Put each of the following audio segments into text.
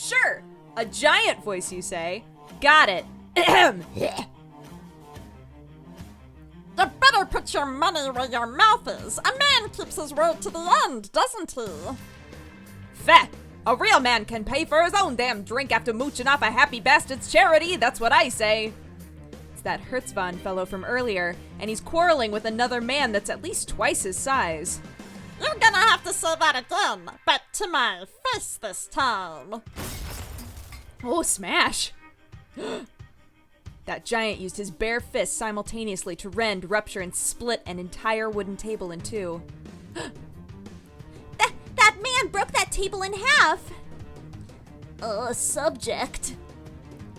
Sure, a giant voice, you say? Got it. You better put your money where your mouth is. A man keeps his word to the end, doesn't he? Feh! A real man can pay for his own damn drink after mooching off a happy bastard's charity, that's what I say. It's that Hertzvon fellow from earlier, and he's quarreling with another man that's at least twice his size. You're gonna have to say that again, but to my face this time. Oh, smash! That giant used his bare fists simultaneously to rend, rupture, and split an entire wooden table in two. That man broke that table in half. Subject.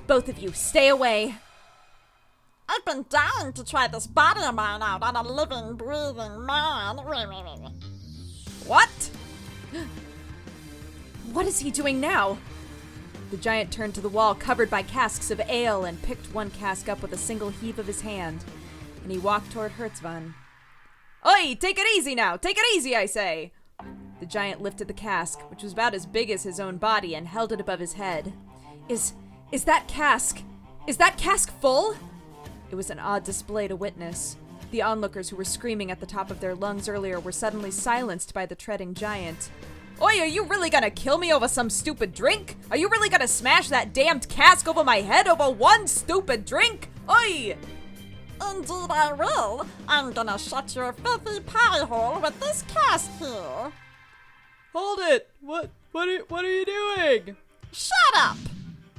Both of you, stay away. I've been dying to try this body of mine out on a living, breathing man. What? What is he doing now? The giant turned to the wall covered by casks of ale and picked one cask up with a single heave of his hand, and he walked toward Hertzvon. Oi, take it easy now! Take it easy, I say! The giant lifted the cask, which was about as big as his own body, and held it above his head. Is that cask full? It was an odd display to witness. The onlookers who were screaming at the top of their lungs earlier were suddenly silenced by the treading giant. Oi, are you really gonna kill me over some stupid drink? Are you really gonna smash that damned cask over my head over one stupid drink? Oi! Indeed I will. I'm gonna shut your filthy pie hole with this cask here. Hold it! What are you doing? Shut up!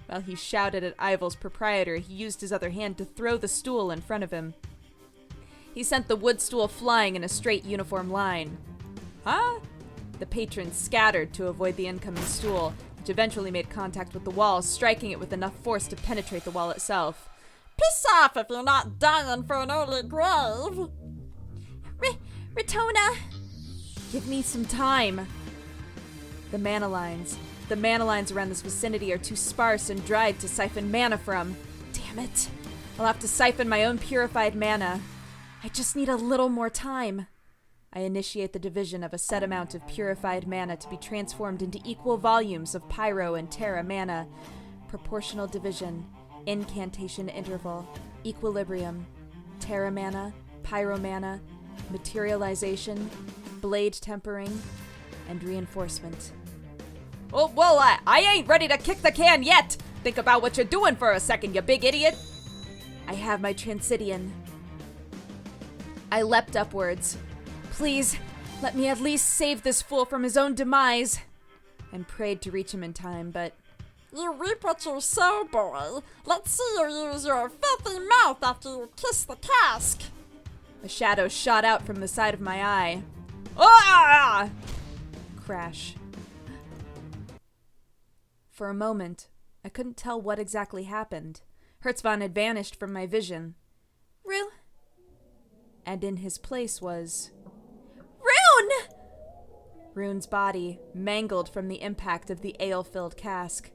While he shouted at Ivel's proprietor, he used his other hand to throw the stool in front of him. He sent the wood stool flying in a straight uniform line. Huh? The patrons scattered to avoid the incoming stool, which eventually made contact with the wall, striking it with enough force to penetrate the wall itself. Piss off if you're not dying for an early grave. Ritona. Give me some time. The mana lines around this vicinity are too sparse and dried to siphon mana from. Damn it. I'll have to siphon my own purified mana. I just need a little more time. I initiate the division of a set amount of purified mana to be transformed into equal volumes of pyro and terra mana. Proportional division, incantation interval, equilibrium, terra mana, pyro mana, materialization, blade tempering, and reinforcement. Oh, well, I ain't ready to kick the can yet! Think about what you're doing for a second, you big idiot! I have my Transidian. I leapt upwards. Please, let me at least save this fool from his own demise! And prayed to reach him in time, but... You reap what you sow, boy. Let's see you use your filthy mouth after you kiss the cask. A shadow shot out from the side of my eye. Ah! Crash. For a moment, I couldn't tell what exactly happened. Hertzvon had vanished from my vision. Rue. And in his place was... Rune! Rune's body, mangled from the impact of the ale-filled cask.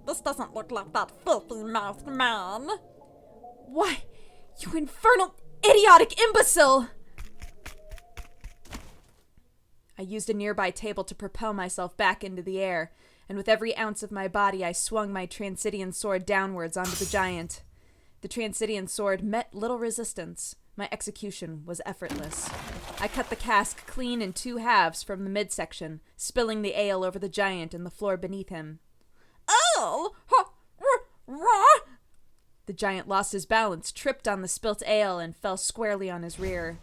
This doesn't look like that filthy-mouthed man. Why, you infernal, idiotic imbecile! I used a nearby table to propel myself back into the air, and with every ounce of my body I swung my Transidian sword downwards onto the giant. The Transidian sword met little resistance. My execution was effortless. I cut the cask clean in two halves from the midsection, spilling the ale over the giant and the floor beneath him. Ale? The giant lost his balance, tripped on the spilt ale, and fell squarely on his rear.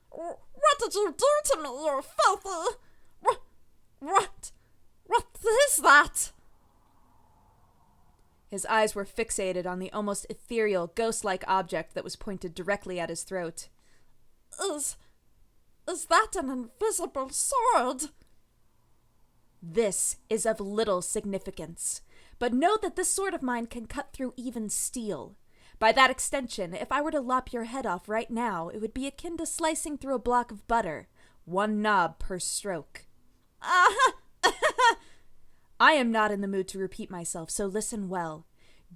What did you do to me, you filthy... What is that? His eyes were fixated on the almost ethereal, ghost-like object that was pointed directly at his throat. Is that an invisible sword? This is of little significance, but know that this sword of mine can cut through even steel. By that extension, if I were to lop your head off right now, it would be akin to slicing through a block of butter, one knob per stroke. I am not in the mood to repeat myself, so listen well.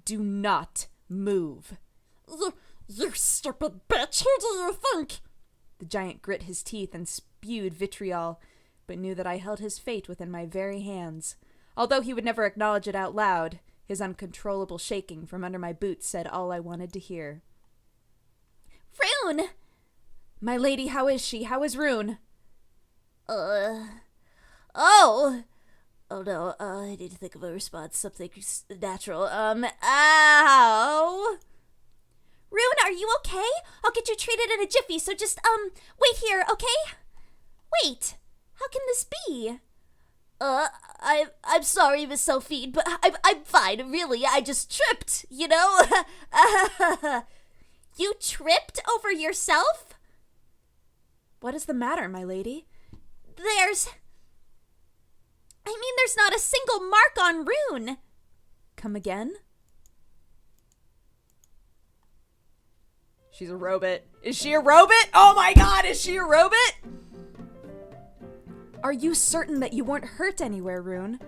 Do not move. You stupid bitch, who do you think? The giant grit his teeth and spewed vitriol, but knew that I held his fate within my very hands. Although he would never acknowledge it out loud, his uncontrollable shaking from under my boots said all I wanted to hear. Rune! My lady, how is she? How is Rune? Oh no, I need to think of a response, something natural. Ow! Rune, are you okay? I'll get you treated in a jiffy, so just, wait here, okay? Wait, how can this be? I'm sorry, Miss Selphine, but I'm fine, really, I just tripped, you know? You tripped over yourself? What is the matter, my lady? There's not a single mark on Rune. Come again? She's a robot. Is she a robot? Oh my god, is she a robot? Are you certain that you weren't hurt anywhere, Rune?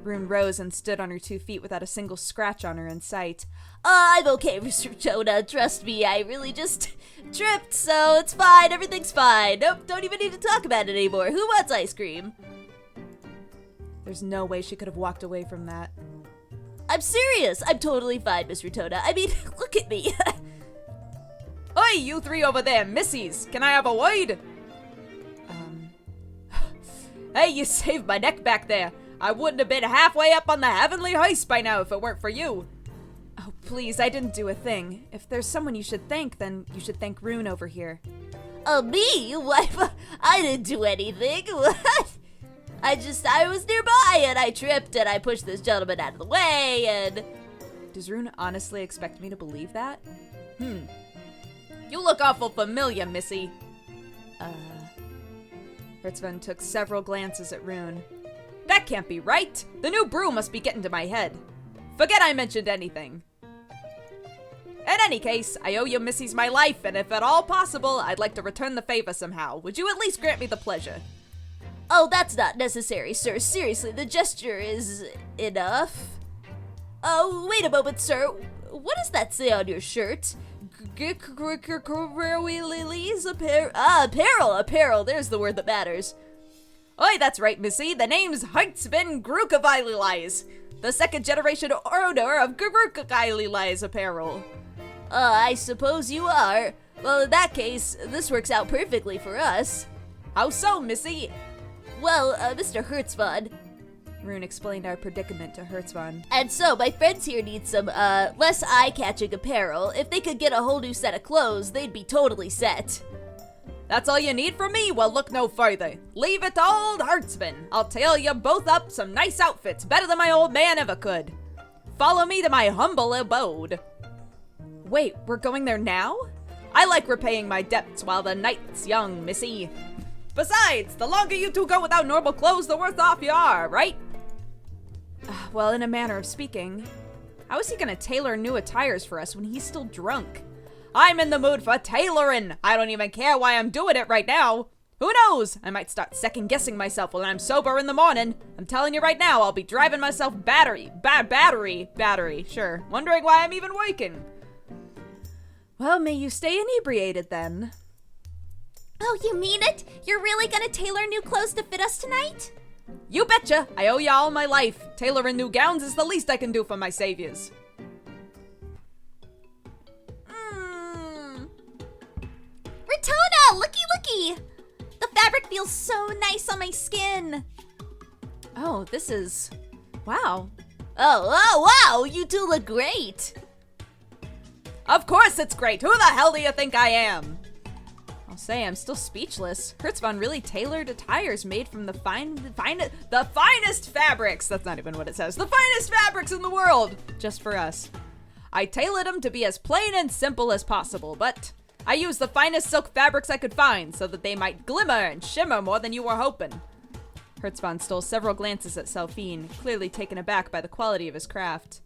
Rune rose and stood on her 2 feet without a single scratch on her in sight. I'm okay, Mr. Ritona. Trust me, I really just tripped, so it's fine. Everything's fine. Nope, don't even need to talk about it anymore. Who wants ice cream? There's no way she could have walked away from that. I'm serious. I'm totally fine, Miss Ritona. I mean, look at me. Oi, you three over there, missies! Can I have a word? Hey, you saved my neck back there. I wouldn't have been halfway up on the heavenly heist by now if it weren't for you. Oh, please, I didn't do a thing. If there's someone you should thank, then you should thank Rune over here. Oh, me? Why, I didn't do anything. What? I was nearby and I tripped and I pushed this gentleman out of the way and... Does Rune honestly expect me to believe that? You look awful familiar, missy. Hertzman took several glances at Rune. That can't be right. The new brew must be getting to my head. Forget I mentioned anything. In any case, I owe you missies my life, and if at all possible, I'd like to return the favor somehow. Would you at least grant me the pleasure? Oh, that's not necessary, sir. Seriously, the gesture is enough. Oh, wait a moment, sir. What does that say on your shirt? Lilies apparel. There's the word that matters. Oi, that's right, missy. The name's Hartzvin Grukavaililies, the second generation owner of Grukavaililies apparel. I suppose you are. Well, in that case, this works out perfectly for us. How so, missy? Well, Mr. Hertzman. Rune explained our predicament to Hertzman. And so, my friends here need some, less eye-catching apparel. If they could get a whole new set of clothes, they'd be totally set. That's all you need from me? Well, look no further. Leave it to old Hertzman. I'll tail you both up some nice outfits, better than my old man ever could. Follow me to my humble abode. Wait, we're going there now? I like repaying my debts while the night's young, missy. Besides, the longer you two go without normal clothes, the worse off you are, right? Well, in a manner of speaking. How is he gonna tailor new attires for us when he's still drunk? I'm in the mood for tailoring. I don't even care why I'm doing it right now. Who knows? I might start second-guessing myself when I'm sober in the morning. I'm telling you right now, I'll be driving myself battery, sure. Wondering why I'm even waking. Well, may you stay inebriated then. Oh, you mean it? You're really gonna tailor new clothes to fit us tonight? You betcha! I owe you all my life. Tailoring new gowns is the least I can do for my saviors. Ritona, looky! The fabric feels so nice on my skin. Oh, this is... wow. Oh, wow! You two look great. Of course it's great. Who the hell do you think I am? I'll say I'm still speechless. Hertzman really tailored attires made from the finest fabrics. That's not even what it says. The finest fabrics in the world, just for us. I tailored them to be as plain and simple as possible, but I used the finest silk fabrics I could find so that they might glimmer and shimmer more than you were hoping. Hertzman stole several glances at Selphine, clearly taken aback by the quality of his craft.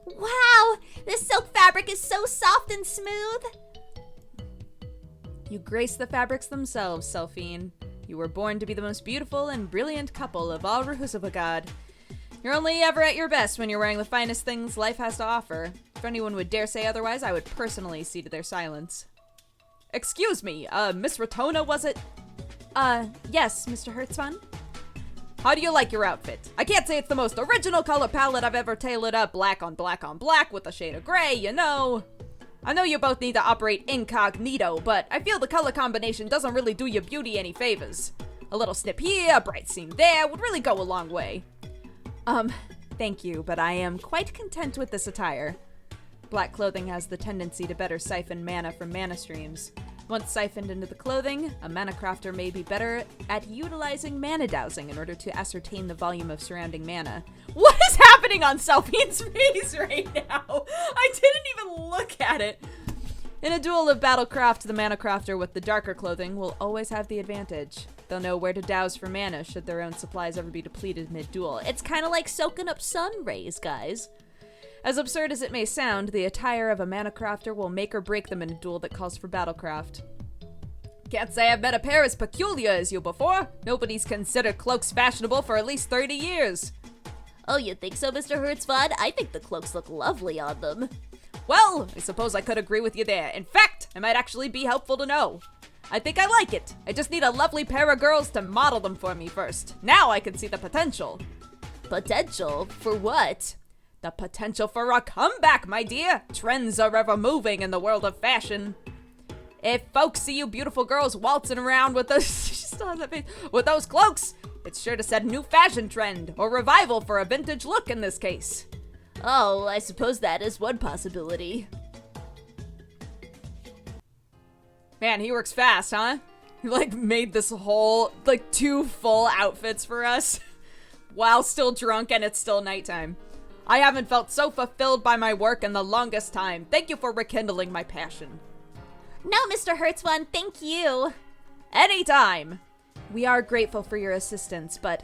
Wow, this silk fabric is so soft and smooth. You grace the fabrics themselves, Selphine. You were born to be the most beautiful and brilliant couple of all Rughzenhaide. You're only ever at your best when you're wearing the finest things life has to offer. If anyone would dare say otherwise, I would personally see to their silence. Excuse me, Miss Ritona, was it? Yes, Mr. Hertzman. How do you like your outfit? I can't say it's the most original color palette I've ever tailored up, black on black with a shade of gray, you know. I know you both need to operate incognito, but I feel the color combination doesn't really do your beauty any favors. A little snip here, a bright seam there would really go a long way. Thank you, but I am quite content with this attire. Black clothing has the tendency to better siphon mana from mana streams. Once siphoned into the clothing, a mana crafter may be better at utilizing mana dowsing in order to ascertain the volume of surrounding mana. What is happening on Selphine's face right now? I didn't even look at it. In a duel of Battlecraft, the mana crafter with the darker clothing will always have the advantage. They'll know where to douse for mana should their own supplies ever be depleted mid-duel. It's kind of like soaking up sun rays, guys. As absurd as it may sound, the attire of a mana crafter will make or break them in a duel that calls for battlecraft. Can't say I've met a pair as peculiar as you before. Nobody's considered cloaks fashionable for at least 30 years. Oh, you think so, Mr. Hertzvad? I think the cloaks look lovely on them. Well, I suppose I could agree with you there. In fact, it might actually be helpful to know. I think I like it. I just need a lovely pair of girls to model them for me first. Now I can see the potential. Potential? For what? The potential for a comeback, my dear. Trends are ever moving in the world of fashion. If folks see you beautiful girls waltzing around with those, she still has that face, with those cloaks, it's sure to set a new fashion trend, or revival for a vintage look in this case. Oh, I suppose that is one possibility. Man, he works fast, huh? He, made this whole, 2 full outfits for us while still drunk and it's still nighttime. I haven't felt so fulfilled by my work in the longest time. Thank you for rekindling my passion. No, Mr. Hertzwan, thank you. Anytime. We are grateful for your assistance, but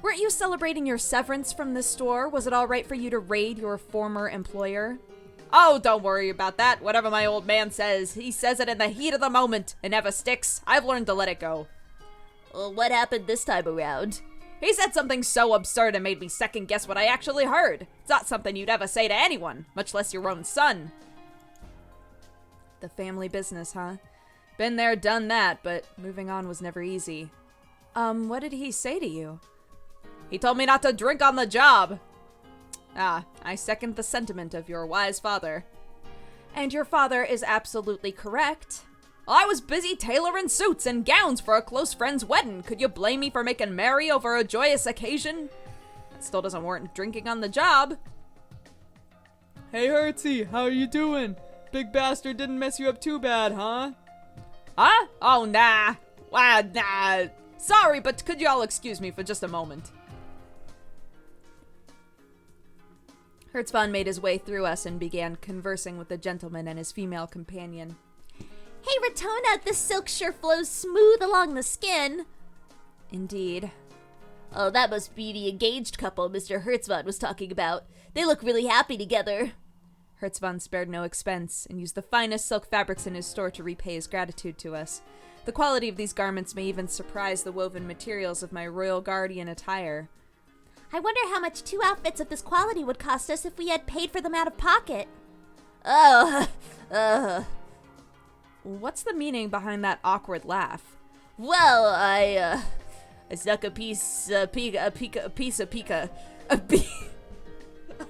weren't you celebrating your severance from this store? Was it all right for you to raid your former employer? Oh, don't worry about that. Whatever my old man says, he says it in the heat of the moment. It never sticks. I've learned to let it go. Well, what happened this time around? He said something so absurd it made me second guess what I actually heard. It's not something you'd ever say to anyone, much less your own son. The family business, huh? Been there, done that, but moving on was never easy. What did he say to you? He told me not to drink on the job. I second the sentiment of your wise father. And your father is absolutely correct. I was busy tailoring suits and gowns for a close friend's wedding. Could you blame me for making merry over a joyous occasion? That still doesn't warrant drinking on the job. Hey Hertzie, how you doing? Big bastard didn't mess you up too bad, huh? Huh? Oh, nah. Nah. Sorry, but could you all excuse me for just a moment? Hertzvan made his way through us and began conversing with the gentleman and his female companion. Hey, Ritona, this silk sure flows smooth along the skin. Indeed. Oh, that must be the engaged couple Mr. Hertzvan was talking about. They look really happy together. Hertzvan spared no expense and used the finest silk fabrics in his store to repay his gratitude to us. The quality of these garments may even surprise the woven materials of my Royal Guardian attire. I wonder how much 2 outfits of this quality would cost us if we had paid for them out of pocket. What's the meaning behind that awkward laugh? Well, I snuck a piece of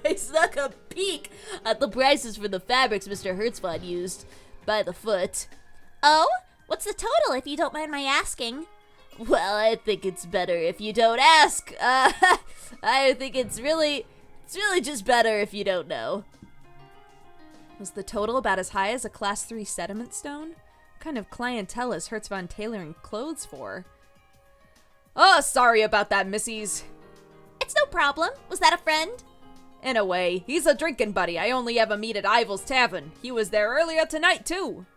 I snuck a peek at the prices for the fabrics Mr. Hertzvad used by the foot. Oh? What's the total, if you don't mind my asking? Well, I think it's better if you don't ask. I think it's really just better if you don't know. Was the total about as high as a Class 3 sediment stone? What kind of clientele is Hertzvan tailoring clothes for? Oh, sorry about that, missies. It's no problem. Was that a friend? In a way. He's a drinking buddy I only ever meet at Ivel's Tavern. He was there earlier tonight, too.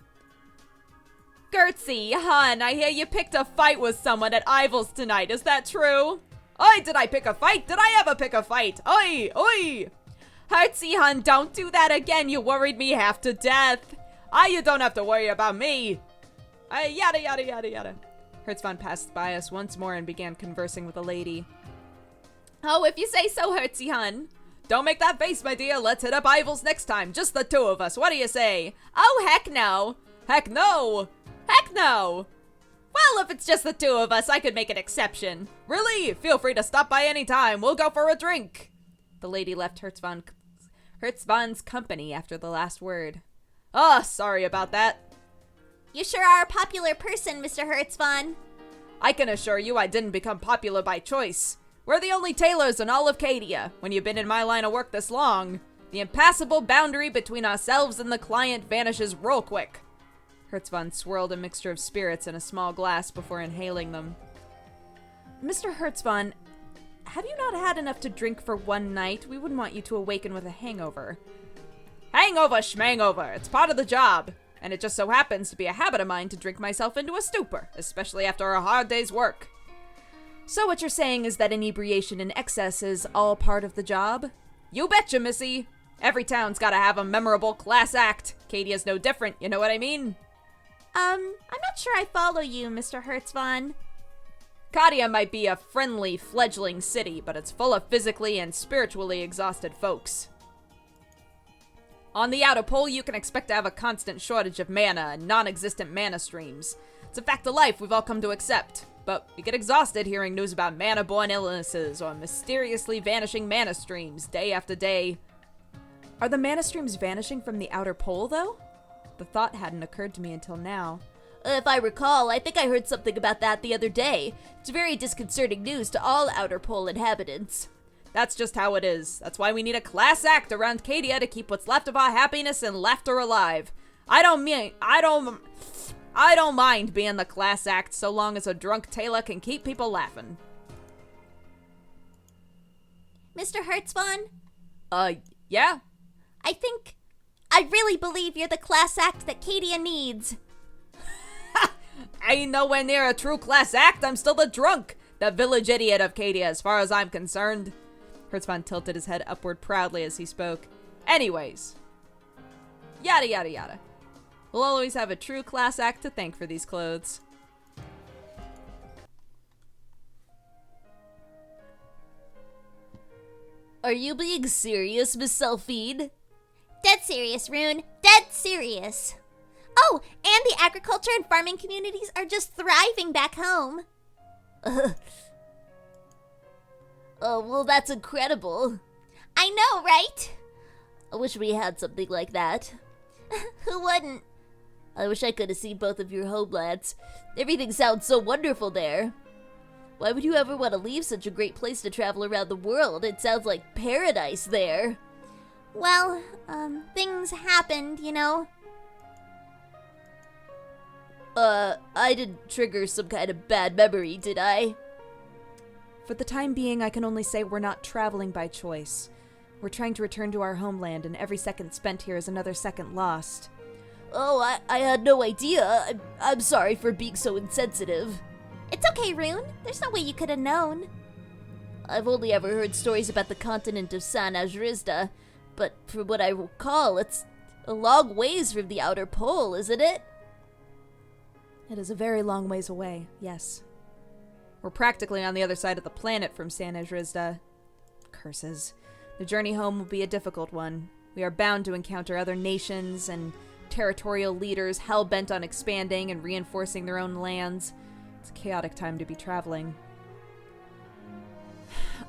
Gertzie, hon, I hear you picked a fight with someone at Ivel's tonight. Is that true? Oi, did I pick a fight? Did I ever pick a fight? Oi! Hertzie, hun, don't do that again. You worried me half to death. You don't have to worry about me. Yada, yada, yada, yada. Hertzvan passed by us once more and began conversing with a lady. Oh, if you say so, Hertzie, hun. Don't make that face, my dear. Let's hit up Ivel's next time. Just the 2 of us. What do you say? Oh, heck no. Heck no. Heck no. Well, if it's just the two of us, I could make an exception. Really? Feel free to stop by any time. We'll go for a drink. The lady left Hertzvahn's company after the last word. Oh, sorry about that. You sure are a popular person, Mr. Hertzvahn. I can assure you I didn't become popular by choice. We're the only tailors in all of Cadia. When you've been in my line of work this long, the impassable boundary between ourselves and the client vanishes real quick. Hertzvahn swirled a mixture of spirits in a small glass before inhaling them. Mr. Hertzvahn, have you not had enough to drink for one night? We wouldn't want you to awaken with a hangover. Hangover schmangover, it's part of the job. And it just so happens to be a habit of mine to drink myself into a stupor, especially after a hard day's work. So what you're saying is that inebriation in excess is all part of the job? You betcha, missy. Every town's gotta have a memorable class act. Cadia's no different, you know what I mean? I'm not sure I follow you, Mr. Hertzvahn. Cadia might be a friendly, fledgling city, but it's full of physically and spiritually exhausted folks. On the outer pole, you can expect to have a constant shortage of mana and non-existent mana streams. It's a fact of life we've all come to accept, but we get exhausted hearing news about mana-borne illnesses or mysteriously vanishing mana streams day after day. Are the mana streams vanishing from the outer pole, though? The thought hadn't occurred to me until now. If I recall, I think I heard something about that the other day. It's very disconcerting news to all outer pole inhabitants. That's just how it is. That's why we need a class act around Cadia to keep what's left of our happiness and laughter alive. I don't mind being the class act so long as a drunk tailor can keep people laughing. Mr. Hertzvahn? Yeah? I really believe you're the class act that Cadia needs. I ain't nowhere near a true class act. I'm still the drunk. The village idiot of Cadia, as far as I'm concerned. Hertzvahn tilted his head upward proudly as he spoke. Anyways. Yada yada yada. We'll always have a true class act to thank for these clothes. Are you being serious, Miss Selphine? Dead serious, Rune. Dead serious. Oh, and the agriculture and farming communities are just thriving back home. Oh, well, that's incredible. I know, right? I wish we had something like that. Who wouldn't? I wish I could have seen both of your homelands. Everything sounds so wonderful there. Why would you ever want to leave such a great place to travel around the world? It sounds like paradise there. Well, things happened, you know. I didn't trigger some kind of bad memory, did I? For the time being, I can only say we're not traveling by choice. We're trying to return to our homeland, and every second spent here is another second lost. Oh, I had no idea. I'm sorry for being so insensitive. It's okay, Rune. There's no way you could have known. I've only ever heard stories about the continent of San Ajrizda, but from what I recall, it's a long ways from the outer pole, isn't it? It is a very long ways away, yes. We're practically on the other side of the planet from San Ajrizda. Curses. The journey home will be a difficult one. We are bound to encounter other nations and territorial leaders hell-bent on expanding and reinforcing their own lands. It's a chaotic time to be traveling.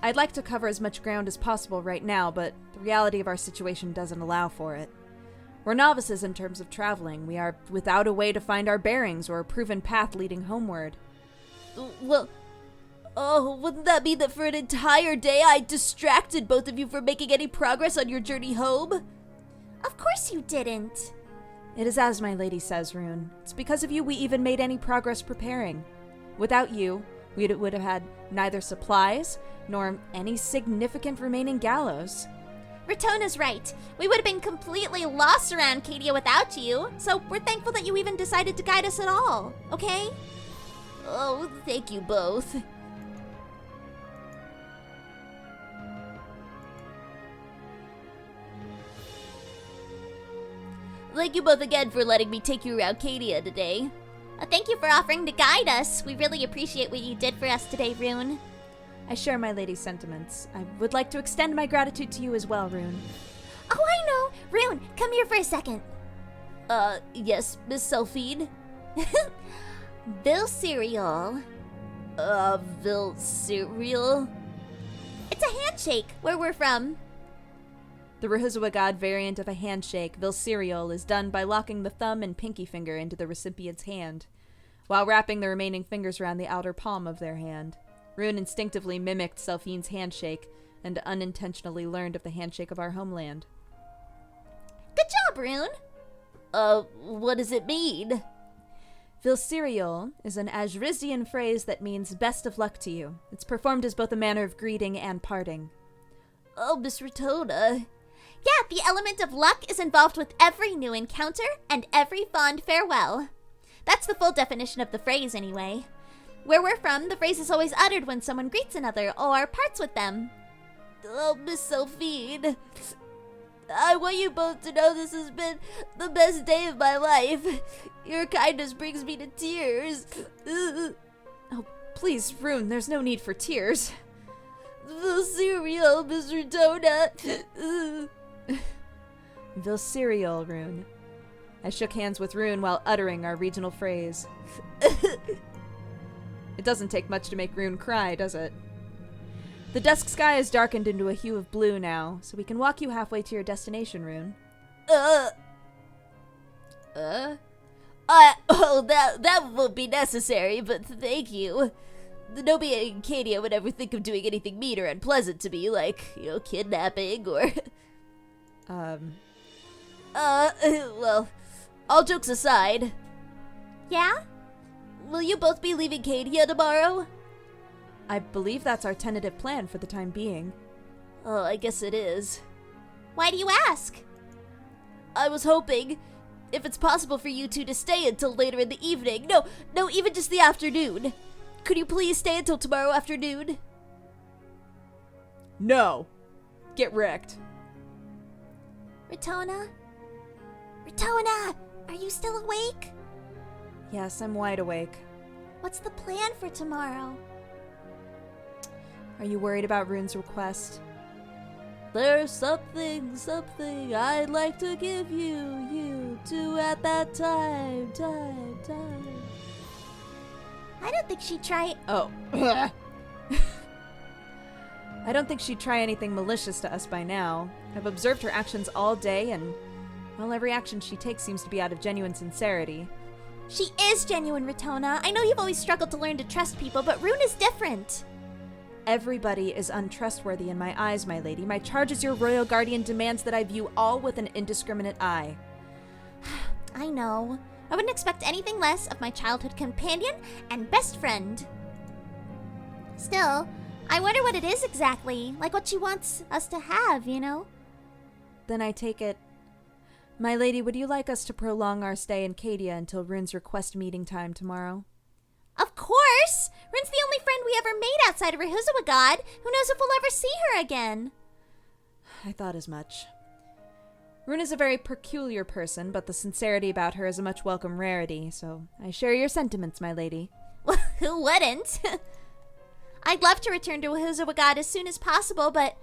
I'd like to cover as much ground as possible right now, but the reality of our situation doesn't allow for it. We're novices in terms of traveling. We are without a way to find our bearings or a proven path leading homeward. Well, wouldn't that mean that for an entire day I distracted both of you from making any progress on your journey home? Of course you didn't. It is as my lady says, Rune. It's because of you we even made any progress preparing. Without you, we would have had neither supplies nor any significant remaining gallows. Ritona's right. We would have been completely lost around Cadia without you, so we're thankful that you even decided to guide us at all, okay? Oh, thank you both. Thank you both again for letting me take you around Cadia today. Thank you for offering to guide us. We really appreciate what you did for us today, Rune. I share my lady's sentiments. I would like to extend my gratitude to you as well, Rune. Oh, I know! Rune, come here for a second. Yes, Miss Selphine? Vil cereal. Vil cereal? It's a handshake, where we're from. The Rughzenhaide variant of a handshake, vil cereal, is done by locking the thumb and pinky finger into the recipient's hand, while wrapping the remaining fingers around the outer palm of their hand. Rune instinctively mimicked Selphine's handshake and unintentionally learned of the handshake of our homeland. Good job, Rune. What does it mean? Vil cereal is an Ajrizdian phrase that means best of luck to you. It's performed as both a manner of greeting and parting. Oh, Miss Ritona. Yeah, the element of luck is involved with every new encounter and every fond farewell. That's the full definition of the phrase, anyway. Where we're from, the phrase is always uttered when someone greets another or parts with them. Oh, Miss Selphine. I want you both to know this has been the best day of my life. Your kindness brings me to tears. Oh, please, Rune, there's no need for tears. The cereal, Miss Ritona. Vil cereal, Rune. I shook hands with Rune while uttering our regional phrase. It doesn't take much to make Rune cry, does it? The dusk sky is darkened into a hue of blue now, so we can walk you halfway to your destination, Rune. That won't be necessary, but thank you. Nobody in Cadia would ever think of doing anything mean or unpleasant to me, like, kidnapping or... Well, all jokes aside. Yeah? Will you both be leaving Cadia tomorrow? I believe that's our tentative plan for the time being. Oh, I guess it is. Why do you ask? I was hoping, if it's possible for you two to stay until later in the evening. No, even just the afternoon. Could you please stay until tomorrow afternoon? No. Get wrecked. Ritona? Ritona! Are you still awake? Yes, I'm wide awake. What's the plan for tomorrow? Are you worried about Rune's request? There's something I'd like to give you two at that time. I don't think she'd try... Oh. I don't think she'd try anything malicious to us by now. I've observed her actions all day, and, well, every action she takes seems to be out of genuine sincerity. She is genuine, Ritona. I know you've always struggled to learn to trust people, but Rune is different. Everybody is untrustworthy in my eyes, my lady. My charge as your royal guardian demands that I view all with an indiscriminate eye. I know. I wouldn't expect anything less of my childhood companion and best friend. Still, I wonder what it is exactly. Like what she wants us to have, Then I take it... My lady, would you like us to prolong our stay in Cadia until Rune's request meeting time tomorrow? Of course! Rune's the only friend we ever made outside of Rughzenhaide. Who knows if we'll ever see her again? I thought as much. Rune is a very peculiar person, but the sincerity about her is a much welcome rarity, so I share your sentiments, my lady. Well, who wouldn't? I'd love to return to Rughzenhaide as soon as possible, but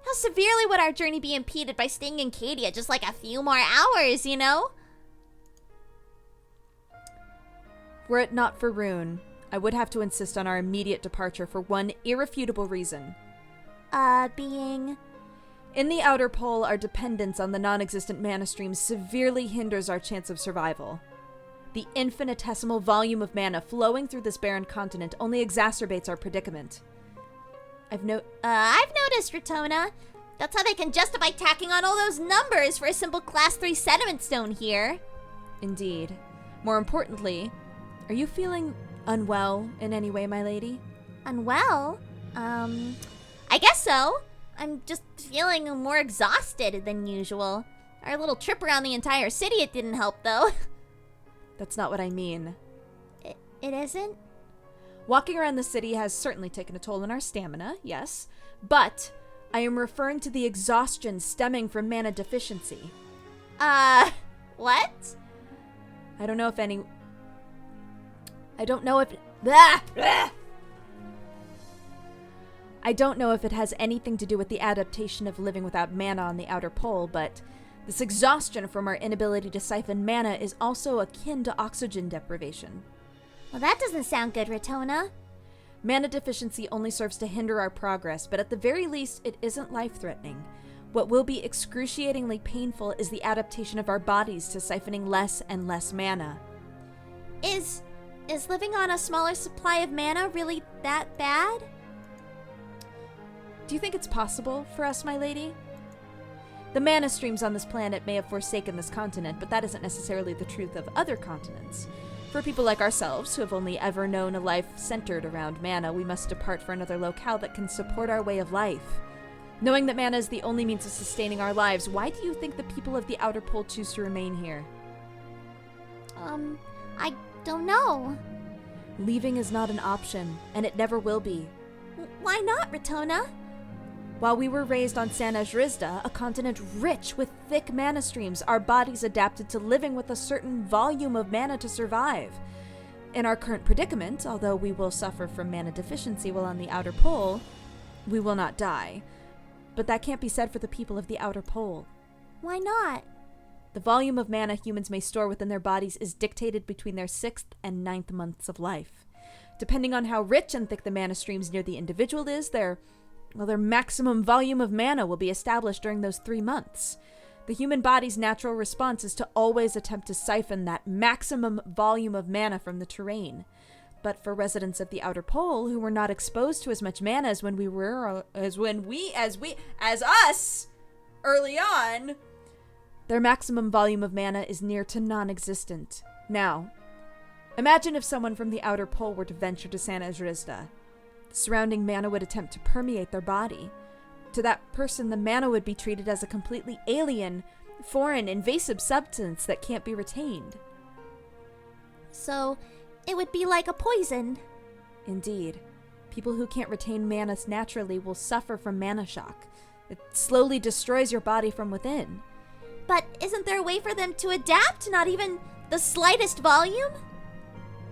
how severely would our journey be impeded by staying in Cadia just like a few more hours, Were it not for Rune, I would have to insist on our immediate departure for one irrefutable reason. Being... In the outer pole, our dependence on the non-existent mana stream severely hinders our chance of survival. The infinitesimal volume of mana flowing through this barren continent only exacerbates our predicament. I've noticed, Ritona. That's how they can justify tacking on all those numbers for a simple Class 3 sediment stone here. Indeed. More importantly, are you feeling unwell in any way, my lady? Unwell? I guess so. I'm just feeling more exhausted than usual. Our little trip around the entire city, it didn't help, though. That's not what I mean. It isn't? Walking around the city has certainly taken a toll on our stamina, yes, but I am referring to the exhaustion stemming from mana deficiency. What? I don't know if it has anything to do with the adaptation of living without mana on the outer pole, but this exhaustion from our inability to siphon mana is also akin to oxygen deprivation. Well, that doesn't sound good, Ritona. Mana deficiency only serves to hinder our progress, but at the very least, it isn't life-threatening. What will be excruciatingly painful is the adaptation of our bodies to siphoning less and less mana. Is living on a smaller supply of mana really that bad? Do you think it's possible for us, my lady? The mana streams on this planet may have forsaken this continent, but that isn't necessarily the truth of other continents. For people like ourselves, who have only ever known a life centered around mana, we must depart for another locale that can support our way of life. Knowing that mana is the only means of sustaining our lives, why do you think the people of the Outer Pole choose to remain here? I don't know. Leaving is not an option, and it never will be. Why not, Ritona? While we were raised on Sanajrizda, a continent rich with thick mana streams, our bodies adapted to living with a certain volume of mana to survive. In our current predicament, although we will suffer from mana deficiency while on the Outer Pole, we will not die. But that can't be said for the people of the Outer Pole. Why not? The volume of mana humans may store within their bodies is dictated between their 6th and 9th months of life. Depending on how rich and thick the mana streams near the individual is, their maximum volume of mana will be established during those 3 months. The human body's natural response is to always attempt to siphon that maximum volume of mana from the terrain. But for residents of the Outer Pole who were not exposed to as much mana as us early on, their maximum volume of mana is near to non-existent. Now, imagine if someone from the Outer Pole were to venture to Sanajrizda. The surrounding mana would attempt to permeate their body. To that person, the mana would be treated as a completely alien, foreign, invasive substance that can't be retained. So, it would be like a poison. Indeed. People who can't retain mana naturally will suffer from mana shock. It slowly destroys your body from within. But isn't there a way for them to adapt? Not even the slightest volume?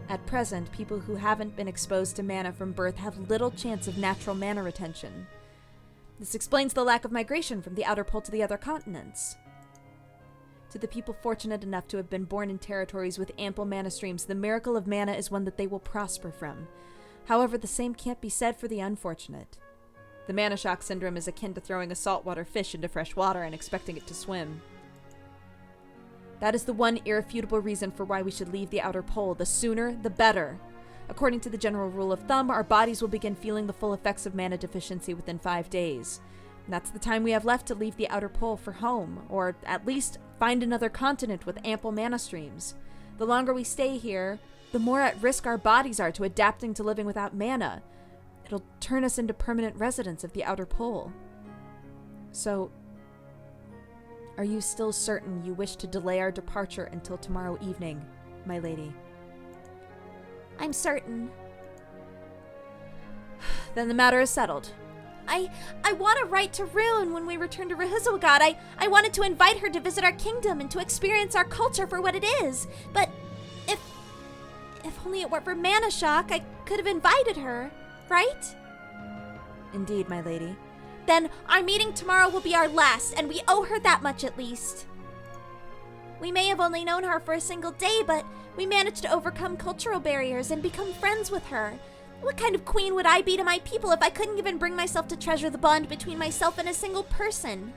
At present, people who haven't been exposed to mana from birth have little chance of natural mana retention. This explains the lack of migration from the Outer Pole to the other continents. To the people fortunate enough to have been born in territories with ample mana streams, the miracle of mana is one that they will prosper from. However, the same can't be said for the unfortunate. The mana shock syndrome is akin to throwing a saltwater fish into fresh water and expecting it to swim. That is the one irrefutable reason for why we should leave the Outer Pole. The sooner, the better. According to the general rule of thumb, our bodies will begin feeling the full effects of mana deficiency within 5 days. And that's the time we have left to leave the Outer Pole for home, or at least find another continent with ample mana streams. The longer we stay here, the more at risk our bodies are to adapting to living without mana. It'll turn us into permanent residents of the Outer Pole. So, are you still certain you wish to delay our departure until tomorrow evening, my lady? I'm certain. Then the matter is settled. I want to write to Rune when we return to Rughzenhaide. I wanted to invite her to visit our kingdom and to experience our culture for what it is. But if only it weren't for mana shock, I could have invited her, right? Indeed, my lady. Then our meeting tomorrow will be our last, and we owe her that much at least. We may have only known her for a single day, but we managed to overcome cultural barriers and become friends with her. What kind of queen would I be to my people if I couldn't even bring myself to treasure the bond between myself and a single person?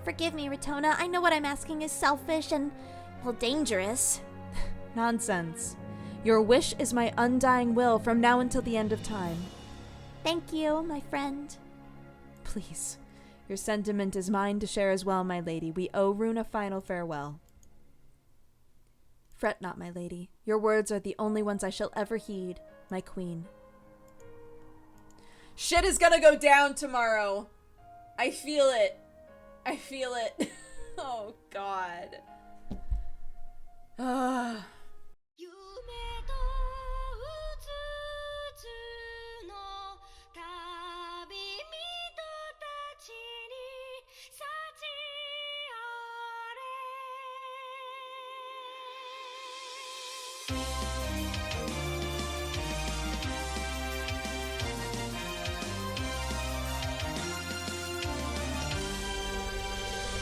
Forgive me, Ritona. I know what I'm asking is selfish and, well, dangerous. Nonsense. Your wish is my undying will from now until the end of time. Thank you, my friend. Please. Your sentiment is mine to share as well, my lady. We owe Rune a final farewell. Fret not, my lady. Your words are the only ones I shall ever heed, my queen. Shit is gonna go down tomorrow. I feel it. I feel it. Oh, God.